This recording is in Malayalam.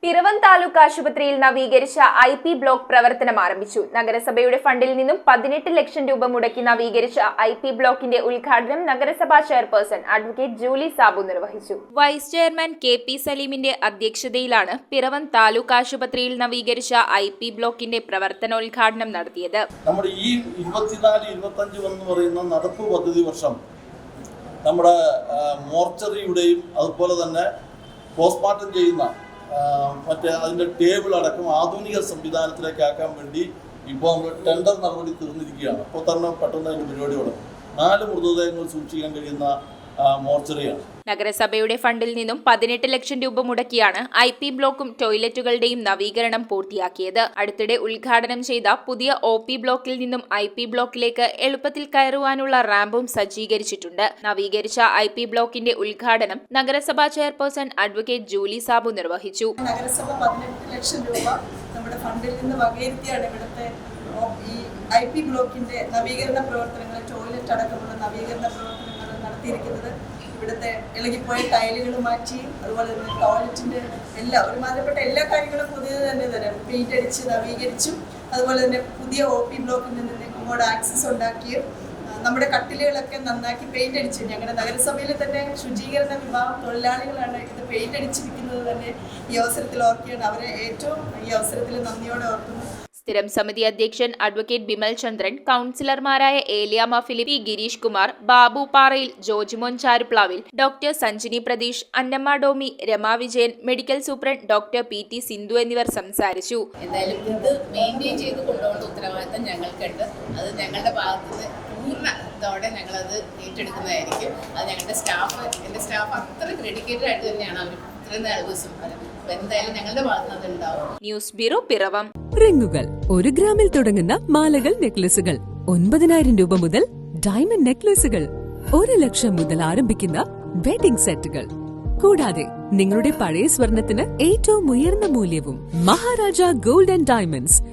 പിറവം താലൂക്ക് ആശുപത്രിയിൽ നവീകരിച്ച IP ബ്ലോക്ക് പ്രവർത്തനം ആരംഭിച്ചു. നഗരസഭയുടെ ഫണ്ടിൽ നിന്നും 18 ലക്ഷം രൂപ മുടക്കി നവീകരിച്ച IP ബ്ലോക്കിന്റെ ഉദ്ഘാടനം നഗരസഭാ ചെയർപേഴ്സൺ അഡ്വക്കേറ്റ് ജൂലി സാബു നിർവഹിച്ചു. വൈസ് ചെയർമാൻ KP സലീമിന്റെ അധ്യക്ഷതയിലാണ് പിറവം താലൂക്ക് ആശുപത്രിയിൽ നവീകരിച്ച IP ബ്ലോക്കിന്റെ പ്രവർത്തനോദ്ഘാടനം നടത്തിയത്. നമ്മുടെ ഈ 24-25 എന്ന് പറയുന്ന നടപ്പ് പദ്ധതി വർഷം നമ്മുടെ മോർച്ചറിയുടെയും അതുപോലെ തന്നെ പോസ്റ്റ്മോർട്ടം ചെയ്യുന്ന മറ്റേ അതിൻ്റെ ടേബിൾ അടക്കം ആധുനിക സംവിധാനത്തിലേക്ക് ആക്കാൻ വേണ്ടി ഇപ്പോൾ നമ്മൾ ടെൻഡർ നടപടി തീർന്നിരിക്കുകയാണ്. അപ്പോൾ തന്നെ പെട്ടെന്ന് അതിൻ്റെ പരിപാടി തുടങ്ങും. 4 മൃതദേഹങ്ങൾ സൂക്ഷിക്കാൻ കഴിയുന്ന മോർച്ചറിയാണ്. നഗരസഭയുടെ ഫണ്ടിൽ നിന്നും 18 ലക്ഷം രൂപ മുടക്കിയാണ് IP ബ്ലോക്കും ടോയ്ലറ്റുകളുടെയും നവീകരണം പൂർത്തിയാക്കിയത്. അടുത്തിടെ ഉദ്ഘാടനം ചെയ്ത പുതിയ OP ബ്ലോക്കിൽ നിന്നും IP ബ്ലോക്കിലേക്ക് എളുപ്പത്തിൽ കയറുവാനുള്ള റാമ്പും സജ്ജീകരിച്ചിട്ടുണ്ട്. നവീകരിച്ച IP ബ്ലോക്കിന്റെ ഉദ്ഘാടനം നഗരസഭാ ചെയർപേഴ്സൺ അഡ്വക്കേറ്റ് ജൂലി സാബു നിർവഹിച്ചു. നഗരസഭ 18 ലക്ഷം രൂപ നമ്മുടെ ഫണ്ടിൽ നിന്ന് വകയിരുത്തിയാണ് ഇവിടുത്തെ ഈ IP ബ്ലോക്കിന്റെ നവീകരണ പ്രവർത്തനങ്ങൾ, ടോയ്ലറ്റ് അടക്കമുള്ള നവീകരണ പ്രവർത്തനങ്ങൾ നടത്തിയിരിക്കുന്നത്. ഇവിടുത്തെ ഇളകിപ്പോയ ടൈലുകൾ മാറ്റി, അതുപോലെ തന്നെ ടോയ്ലറ്റിന്റെ ഒരുമാതിരിപ്പെട്ട എല്ലാ കാര്യങ്ങളും പുതിയത് തന്നെ പെയിന്റ് അടിച്ച് നവീകരിച്ചും, അതുപോലെ തന്നെ പുതിയ OP ബ്ലോക്കിൽ നിന്ന് ഇങ്ങോട്ട് ആക്സസ് ഉണ്ടാക്കിയും നമ്മുടെ കട്ടിലുകളൊക്കെ നന്നാക്കി പെയിന്റ് അടിച്ചു. ഞങ്ങളുടെ നഗരസഭയിൽ തന്നെ ശുചീകരണ വിഭാഗം തൊഴിലാളികളാണ് ഇത് പെയിന്റ് അടിച്ചിരിക്കുന്നത് തന്നെ ഈ അവസരത്തിൽ ഓർക്കുകയാണ്. അവരെ ഏറ്റവും ഈ അവസരത്തിൽ നന്ദിയോടെ ഓർക്കുന്നു. സ്ഥിരം സമിതി അധ്യക്ഷൻ അഡ്വക്കേറ്റ് ബിമൽ ചന്ദ്രൻ, കൗൺസിലർമാരായ Eliyamma Philip, Girish Kumar, Babu Parayil, George Charuplavil, doctor Sanjini Pratheesh, Annamma Domi, Rama Vijayan, medical superintendent doctor PT Sindhu എന്നിവർ സംസാരിച്ചു. എന്തായാലും ഇത് മെയിൻറ്റെയിൻ ചെയ്ത് കൊണ്ടുപോകേണ്ട ഉത്തരവാദിത്തം ഞങ്ങൾക്കുണ്ട്. അത് ഞങ്ങളുടെ ഭാഗത്തുനിന്ന് പൂർണ്ണതോടെ ഞങ്ങളത് ഏറ്റെടുക്കുന്നതായിരിക്കും. അത് ഞങ്ങളുടെ എൻ്റെ സ്റ്റാഫ് അത്ര ഡെഡിക്കേറ്റഡ് ആയിട്ട് തന്നെയാണ് അവർ ഇത്രയും ദിവസം എന്തായാലും ഞങ്ങളുടെ ഭാഗത്തുനിന്ന് അത് ഉണ്ടാവും. News bureau, Piravam. റിങ്ങുകൾ 1 ഗ്രാമിൽ തുടങ്ങുന്ന മാലകൾ, നെക്ലസുകൾ 9,000 രൂപ മുതൽ ഡയമണ്ട് നെക്ലസുകൾ 1 ലക്ഷം മുതൽ ആരംഭിക്കുന്ന വെഡിംഗ് സെറ്റുകൾ, കൂടാതെ നിങ്ങളുടെ പഴയ സ്വർണത്തിന് ഏറ്റവും ഉയർന്ന മൂല്യവും. Maharaja gold and diamonds,